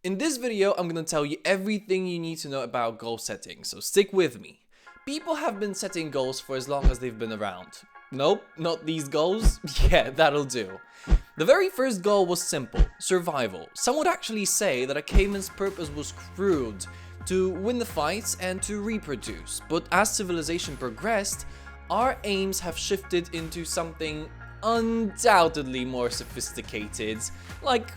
In this video, I'm gonna tell you everything you need to know about goal setting, so stick with me. People have been setting goals for as long as they've been around. Nope, not these goals. Yeah, that'll do. The very first goal was simple, survival. Some would actually say that a caveman's purpose was crude, to win the fights and to reproduce. But as civilization progressed, our aims have shifted into something undoubtedly more sophisticated, like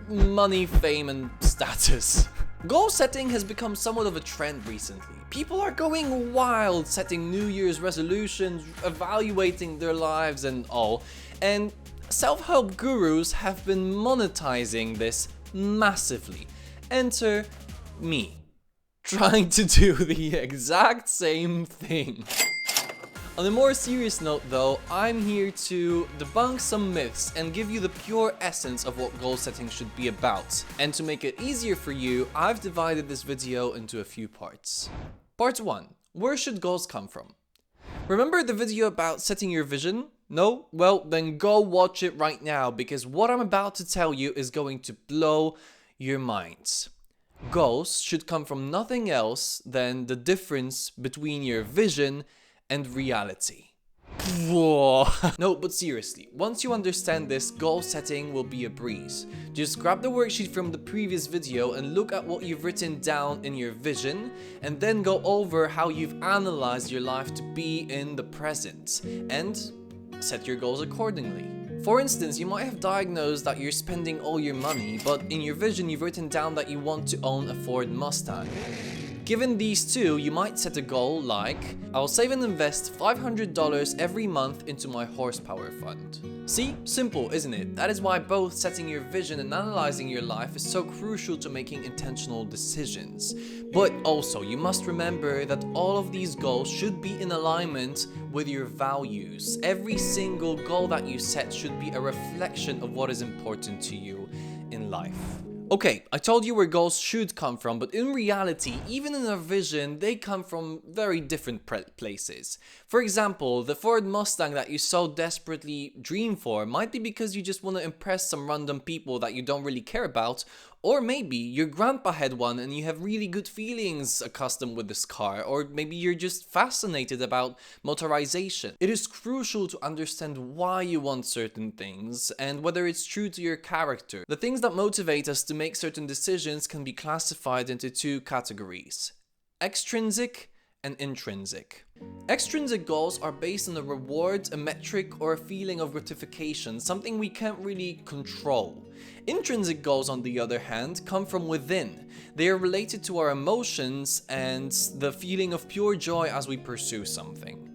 money, fame, and status. Goal setting has become somewhat of a trend recently. People are going wild setting New Year's resolutions, evaluating their lives and all, and self-help gurus have been monetizing this massively. Enter me, trying to do the exact same thing. On a more serious note though, I'm here to debunk some myths and give you the pure essence of what goal setting should be about. And to make it easier for you, I've divided this video into a few parts. Part 1. Where should goals come from? Remember the video about setting your vision? No? Well, then go watch it right now, because what I'm about to tell you is going to blow your minds. Goals should come from nothing else than the difference between your vision and reality. Whoa. No, but seriously, once you understand this, goal setting will be a breeze. Just grab the worksheet from the previous video and look at what you've written down in your vision, and then go over how you've analyzed your life to be in the present, and set your goals accordingly. For instance, you might have diagnosed that you're spending all your money, but in your vision you've written down that you want to own a Ford Mustang. Given these two, you might set a goal like, I'll save and invest $500 every month into my horsepower fund. See? Simple, isn't it? That is why both setting your vision and analyzing your life is so crucial to making intentional decisions. But also, you must remember that all of these goals should be in alignment with your values. Every single goal that you set should be a reflection of what is important to you in life. Okay, I told you where goals should come from, but in reality, even in our vision, they come from very different places. For example, the Ford Mustang that you so desperately dream for might be because you just want to impress some random people that you don't really care about, or maybe your grandpa had one and you have really good feelings accustomed with this car, or maybe you're just fascinated about motorization. It is crucial to understand why you want certain things and whether it's true to your character. The things that motivate us to make certain decisions can be classified into two categories: extrinsic and intrinsic. Extrinsic goals are based on a reward, a metric, or a feeling of gratification, something we can't really control. Intrinsic goals, on the other hand, come from within. They are related to our emotions and the feeling of pure joy as we pursue something.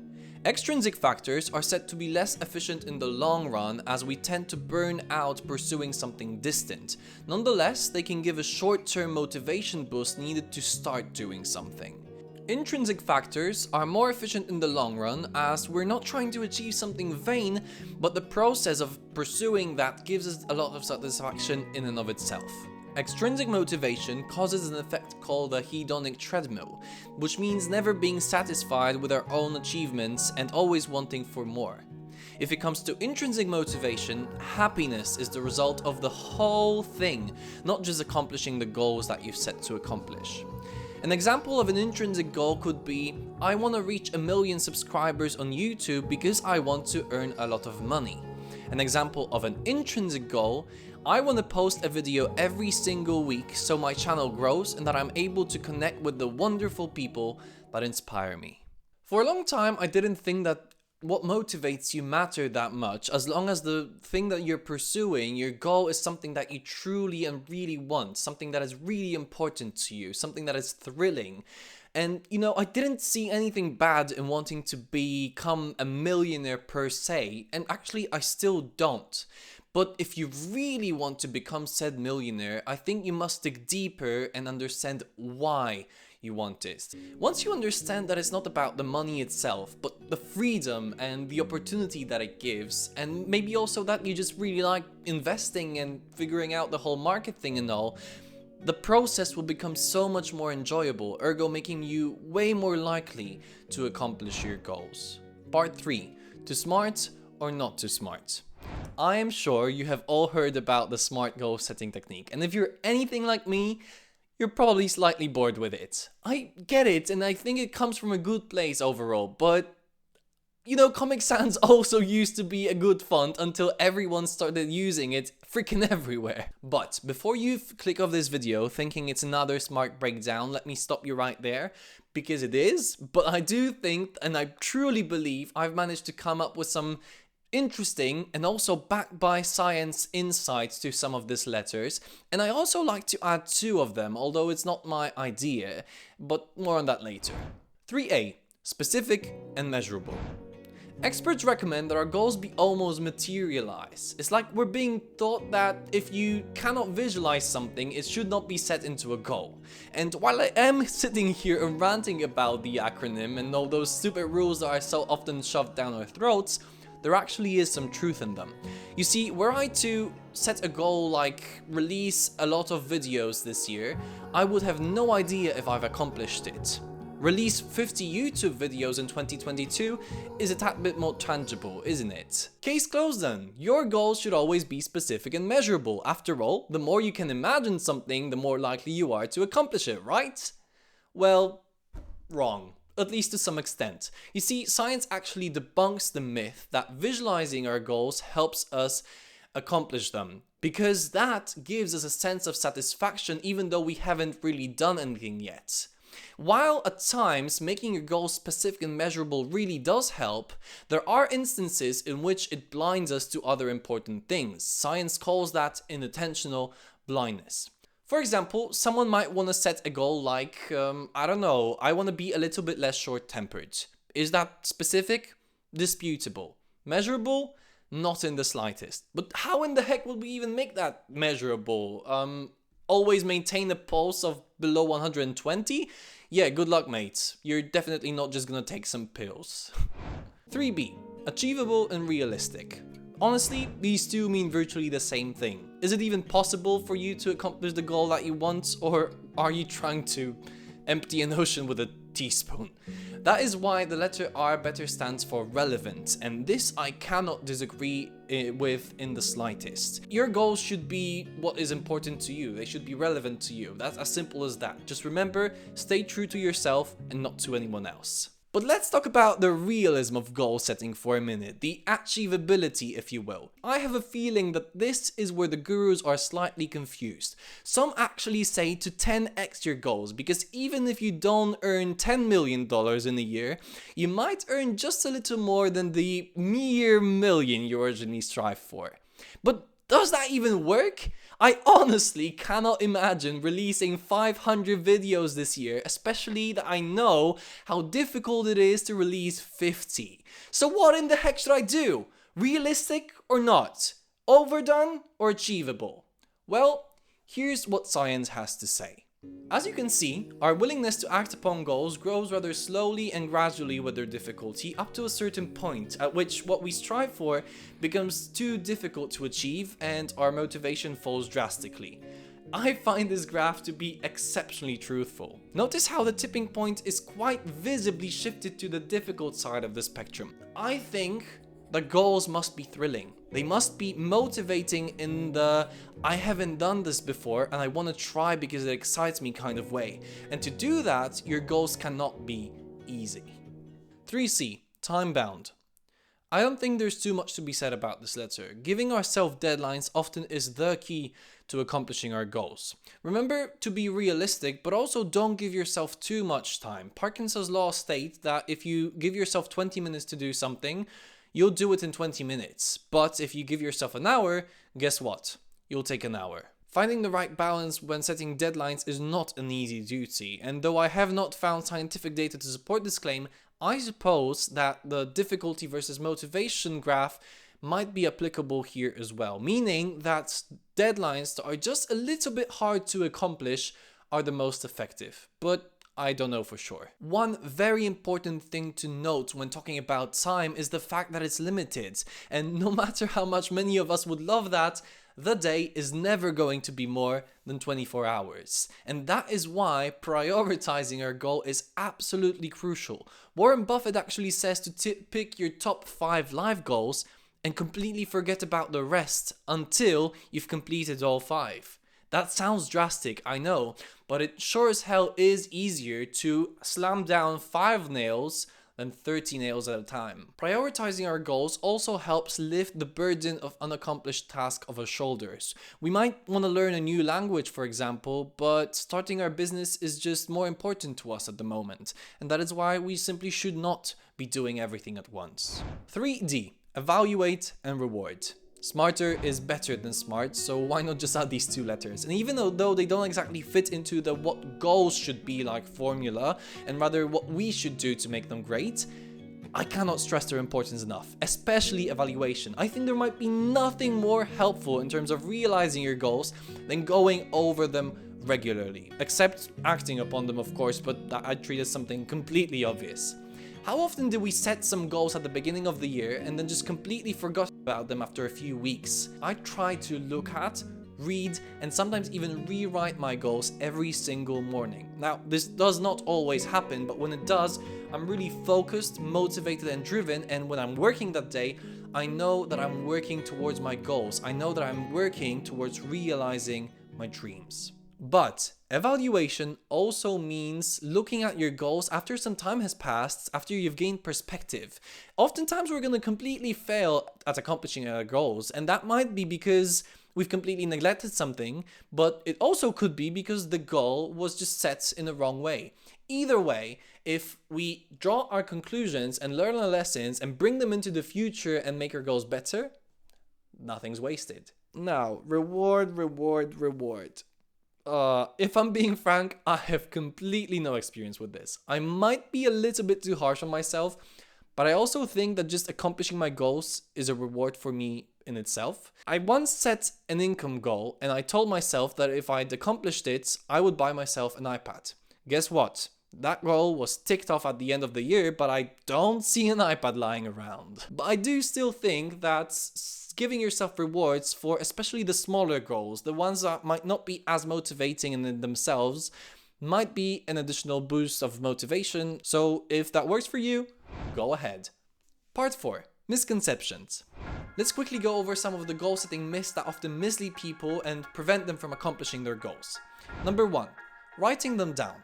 Extrinsic factors are said to be less efficient in the long run, as we tend to burn out pursuing something distant. Nonetheless, they can give a short-term motivation boost needed to start doing something. Intrinsic factors are more efficient in the long run, as we're not trying to achieve something vain, but the process of pursuing that gives us a lot of satisfaction in and of itself. Extrinsic motivation causes an effect called the hedonic treadmill, which means never being satisfied with our own achievements and always wanting for more. If it comes to intrinsic motivation, happiness is the result of the whole thing, not just accomplishing the goals that you've set to accomplish. An example of an intrinsic goal could be, I want to reach 1 million subscribers on YouTube because I want to earn a lot of money. An example of an intrinsic goal, I want to post a video every single week so my channel grows and that I'm able to connect with the wonderful people that inspire me. For a long time, I didn't think that what motivates you mattered that much, as long as the thing that you're pursuing, your goal, is something that you truly and really want, something that is really important to you, something that is thrilling. And I didn't see anything bad in wanting to become a millionaire per se, and actually I still don't. But if you really want to become said millionaire, I think you must dig deeper and understand why you want it. Once you understand that it's not about the money itself, but the freedom and the opportunity that it gives, and maybe also that you just really like investing and figuring out the whole market thing and all, the process will become so much more enjoyable, ergo making you way more likely to accomplish your goals. Part 3. Too smart or not too smart? I am sure you have all heard about the SMART goal setting technique, and if you're anything like me, you're probably slightly bored with it. I get it, and I think it comes from a good place overall, but you know, Comic Sans also used to be a good font until everyone started using it freaking everywhere. But before you click off this video thinking it's another SMART breakdown, let me stop you right there, because it is. But I do think, and I truly believe, I've managed to come up with some interesting and also backed by science insights to some of these letters, and I also like to add 2 of them, although it's not my idea, but more on that later. 3A, specific and measurable. Experts recommend that our goals be almost materialized. It's like we're being taught that if you cannot visualize something, it should not be set into a goal. And while I am sitting here and ranting about the acronym and all those stupid rules that are so often shoved down our throats, there actually is some truth in them. You see, were I to set a goal like release a lot of videos this year, I would have no idea if I've accomplished it. Release 50 YouTube videos in 2022 is a tad bit more tangible, isn't it? Case closed then. Your goals should always be specific and measurable. After all, the more you can imagine something, the more likely you are to accomplish it, right? Well, wrong. At least to some extent. You see, science actually debunks the myth that visualizing our goals helps us accomplish them, because that gives us a sense of satisfaction even though we haven't really done anything yet. While at times making your goals specific and measurable really does help, there are instances in which it blinds us to other important things. Science calls that inattentional blindness. For example, someone might want to set a goal like, I don't know, I want to be a little bit less short-tempered. Is that specific? Disputable. Measurable? Not in the slightest. But how in the heck would we even make that measurable? Always maintain a pulse of below 120? Yeah, good luck, mates. You're definitely not just gonna take some pills. 3B, achievable and realistic. Honestly, these 2 mean virtually the same thing. Is it even possible for you to accomplish the goal that you want, or are you trying to empty an ocean with a teaspoon? That is why the letter R better stands for relevant, and this I cannot disagree with in the slightest. Your goals should be what is important to you. They should be relevant to you. That's as simple as that. Just remember, stay true to yourself and not to anyone else. But let's talk about the realism of goal setting for a minute, the achievability, if you will. I have a feeling that this is where the gurus are slightly confused. Some actually say to 10x your goals, because even if you don't earn $10 million in a year, you might earn just a little more than the mere million you originally strive for. But does that even work? I honestly cannot imagine releasing 500 videos this year, especially that I know how difficult it is to release 50. So what in the heck should I do? Realistic or not? Overdone or achievable? Well, here's what science has to say. As you can see, our willingness to act upon goals grows rather slowly and gradually with their difficulty up to a certain point at which what we strive for becomes too difficult to achieve and our motivation falls drastically. I find this graph to be exceptionally truthful. Notice how the tipping point is quite visibly shifted to the difficult side of the spectrum. I think the goals must be thrilling. They must be motivating in the I haven't done this before and I want to try because it excites me kind of way. And to do that, your goals cannot be easy. 3C, time bound. I don't think there's too much to be said about this letter. Giving ourselves deadlines often is the key to accomplishing our goals. Remember to be realistic, but also don't give yourself too much time. Parkinson's law states that if you give yourself 20 minutes to do something, you'll do it in 20 minutes. But if you give yourself an hour, guess what? You'll take an hour. Finding the right balance when setting deadlines is not an easy duty, and though I have not found scientific data to support this claim, I suppose that the difficulty versus motivation graph might be applicable here as well, meaning that deadlines that are just a little bit hard to accomplish are the most effective. But I don't know for sure. One very important thing to note when talking about time is the fact that it's limited. And no matter how much many of us would love that, the day is never going to be more than 24 hours. And that is why prioritizing our goal is absolutely crucial. Warren Buffett actually says to pick your top 5 life goals and completely forget about the rest until you've completed all 5. That sounds drastic, I know, but it sure as hell is easier to slam down 5 nails than 30 nails at a time. Prioritizing our goals also helps lift the burden of unaccomplished tasks off our shoulders. We might want to learn a new language, for example, but starting our business is just more important to us at the moment, and that is why we simply should not be doing everything at once. 3D. Evaluate and reward. Smarter is better than smart, so why not just add these 2 letters? And even though they don't exactly fit into the what goals should be like formula, and rather what we should do to make them great, I cannot stress their importance enough, especially evaluation. I think there might be nothing more helpful in terms of realizing your goals than going over them regularly, except acting upon them, of course, but that I treat as something completely obvious. How often do we set some goals at the beginning of the year and then just completely forgot about them after a few weeks? I try to look at, read, and sometimes even rewrite my goals every single morning. Now, this does not always happen, but when it does, I'm really focused, motivated, and driven, and when I'm working that day, I know that I'm working towards my goals. I know that I'm working towards realizing my dreams. But evaluation also means looking at your goals after some time has passed, after you've gained perspective. Oftentimes we're going to completely fail at accomplishing our goals, and that might be because we've completely neglected something, but it also could be because the goal was just set in the wrong way. Either way, if we draw our conclusions and learn our lessons and bring them into the future and make our goals better, nothing's wasted. Now, reward. If I'm being frank, I have completely no experience with this. I might be a little bit too harsh on myself, but I also think that just accomplishing my goals is a reward for me in itself. I once set an income goal and I told myself that if I'd accomplished it, I would buy myself an iPad. Guess what? That goal was ticked off at the end of the year, but I don't see an iPad lying around. But I do still think that giving yourself rewards for especially the smaller goals, the ones that might not be as motivating in themselves, might be an additional boost of motivation. So if that works for you, go ahead. Part 4. Misconceptions. Let's quickly go over some of the goal setting myths that often mislead people and prevent them from accomplishing their goals. Number 1. Writing them down.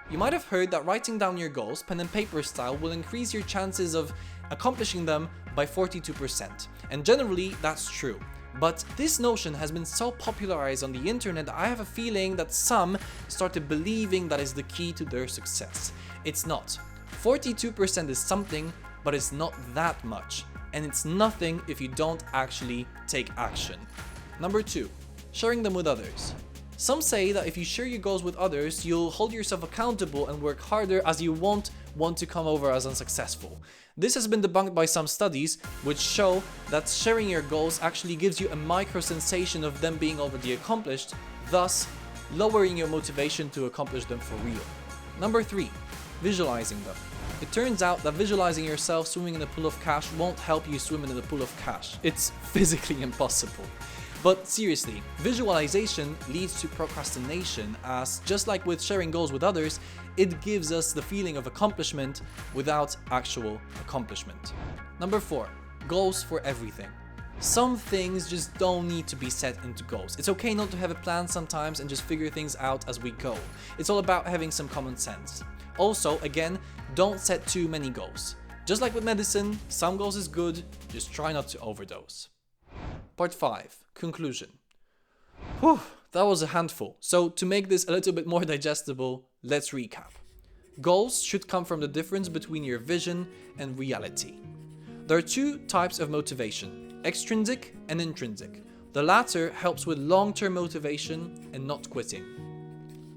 You might have heard that writing down your goals, pen and paper style, will increase your chances of accomplishing them by 42%. And generally, that's true. But this notion has been so popularized on the internet that I have a feeling that some started believing that is the key to their success. It's not. 42% is something, but it's not that much. And it's nothing if you don't actually take action. Number 2. Sharing them with others. Some say that if you share your goals with others, you'll hold yourself accountable and work harder as you won't want to come over as unsuccessful. This has been debunked by some studies which show that sharing your goals actually gives you a micro sensation of them being already accomplished, thus lowering your motivation to accomplish them for real. Number 3. Visualizing them. It turns out that visualizing yourself swimming in a pool of cash won't help you swim in a pool of cash. It's physically impossible. But seriously, visualization leads to procrastination, as just like with sharing goals with others, it gives us the feeling of accomplishment without actual accomplishment. Number 4. Goals for everything. Some things just don't need to be set into goals. It's okay not to have a plan sometimes and just figure things out as we go. It's all about having some common sense. Also, again, don't set too many goals. Just like with medicine, some goals is good, just try not to overdose. Part 5. Conclusion. Whew, that was a handful. So to make this a little bit more digestible, let's recap. Goals should come from the difference between your vision and reality. There are 2 types of motivation, extrinsic and intrinsic. The latter helps with long-term motivation and not quitting.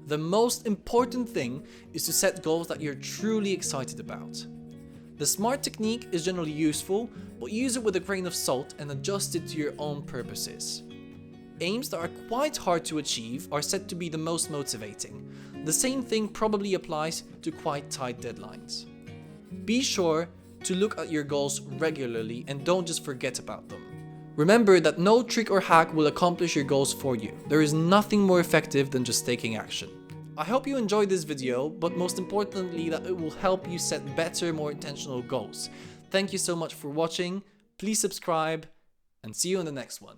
The most important thing is to set goals that you're truly excited about. The SMART technique is generally useful, but use it with a grain of salt and adjust it to your own purposes. Aims that are quite hard to achieve are said to be the most motivating. The same thing probably applies to quite tight deadlines. Be sure to look at your goals regularly and don't just forget about them. Remember that no trick or hack will accomplish your goals for you. There is nothing more effective than just taking action. I hope you enjoyed this video, but most importantly that it will help you set better, more intentional goals. Thank you so much for watching. Please subscribe and see you in the next one.